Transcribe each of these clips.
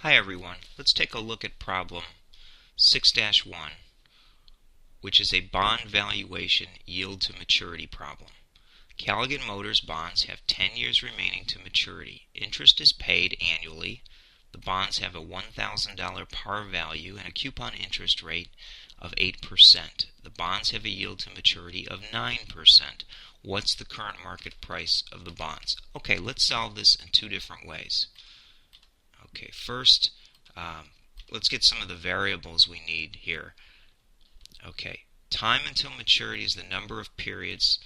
Hi everyone, let's take a look at problem 6-1, which is a bond valuation yield to maturity problem. Callaghan Motors bonds have 10 years remaining to maturity. Interest is paid annually. The bonds have a $1,000 par value and a coupon interest rate of 8%. The bonds have a yield to maturity of 9%. What's the current market price of the bonds? Okay, let's solve this in two different ways. Okay, first, let's get some of the variables we need here. Okay, time until maturity is the number of periods,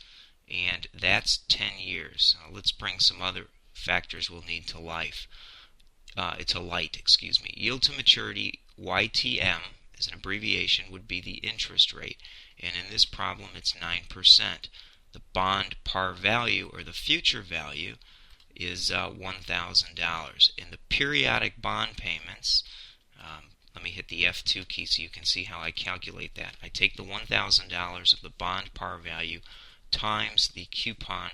and that's 10 years. Let's bring some other factors we'll need to light. Yield to maturity, YTM, as an abbreviation, would be the interest rate, and in this problem it's 9%. The bond par value, or the future value, is $1,000. In the periodic bond payments, let me hit the F2 key so you can see how I calculate that. I take the $1,000 of the bond par value times the coupon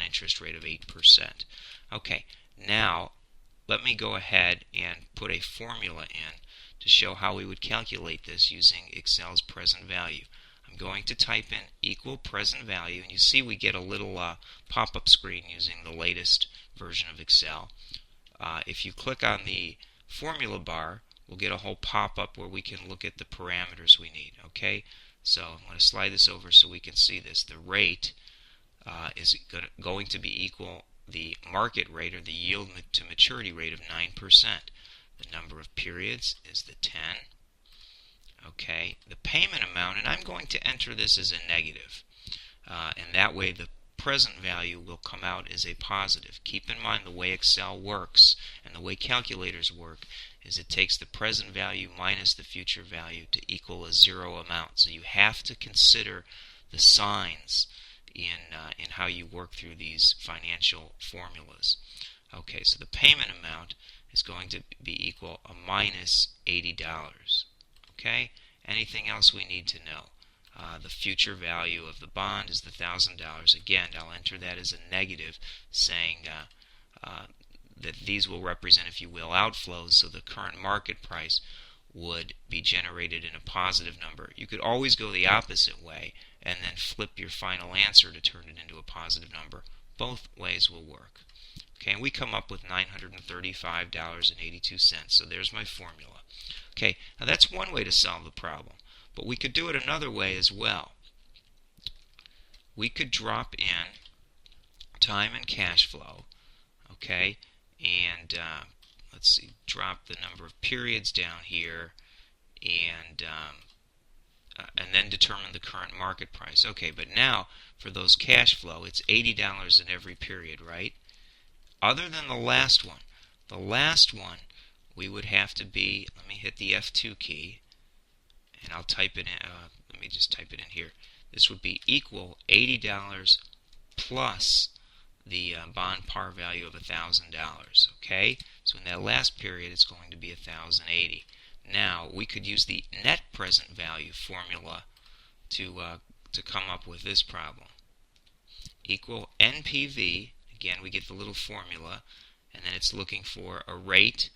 interest rate of 8%. Okay, now let me go ahead and put a formula in to show how we would calculate this using Excel's present value. I'm going to type in equal present value, and you see we get a little pop-up screen using the latest version of Excel. If you click on the formula bar, we'll get a whole pop-up where we can look at the parameters we need. Okay, so I'm going to slide this over so we can see this. The rate is going to be equal the market rate, or the yield to maturity rate, of 9%. The number of periods is the 10. Okay, the payment amount, and I'm going to enter this as a negative, and that way the present value will come out as a positive. Keep in mind the way Excel works and the way calculators work is it takes the present value minus the future value to equal a zero amount. So you have to consider the signs in how you work through these financial formulas. Okay, so the payment amount is going to be equal a minus $80. Okay, anything else we need to know? The future value of the bond is the $1,000. Again, I'll enter that as a negative, saying that these will represent, if you will, outflows, so the current market price would be generated in a positive number. You could always go the opposite way and then flip your final answer to turn it into a positive number. Both ways will work. Okay, and we come up with $935.82. So there's my formula. Okay, now that's one way to solve the problem, but we could do it another way as well. We could drop in time and cash flow, okay, and let's see, drop the number of periods down here, and then determine the current market price. Okay, but now for those cash flow, it's $80 in every period, right? Other than the last one. The last one, we would have to be, let me hit the F2 key, and I'll type it in, let me just type it in here. This would be equal $80 plus the bond par value of $1,000, okay? So in that last period, it's going to be $1,080. Now, we could use the net present value formula to come up with this problem. Equal NPV, again, we get the little formula, and then it's looking for a rate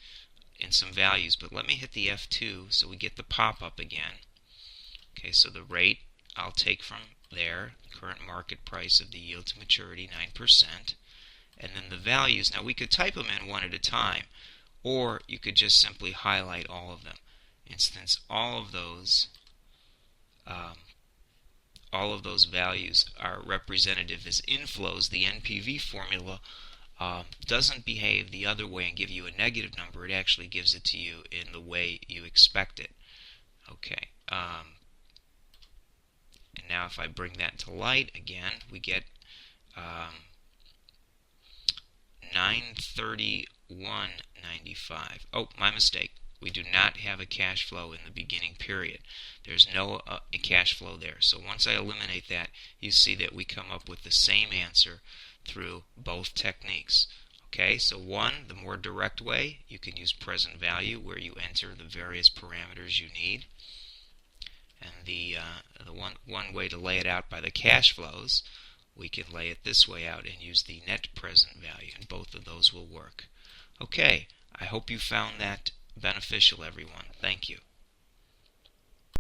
and some values, but let me hit the F2 so we get the pop-up again. Okay, so the rate I'll take from there, the current market price of the yield to maturity, 9%, and then the values. Now we could type them in one at a time, or you could just simply highlight all of them. Since all of those values are representative as inflows, the NPV formula doesn't behave the other way and give you a negative number. It actually gives it to you in the way you expect it. Okay. And now if I bring that to light again, we get 931.95. Oh, my mistake. We do not have a cash flow in the beginning period. There's no cash flow there. So once I eliminate that, you see that we come up with the same answer through both techniques. Okay, so one, the more direct way, you can use present value where you enter the various parameters you need. And the one way to lay it out by the cash flows, we can lay it this way out and use the net present value, and both of those will work. Okay, I hope you found that beneficial, everyone. Thank you.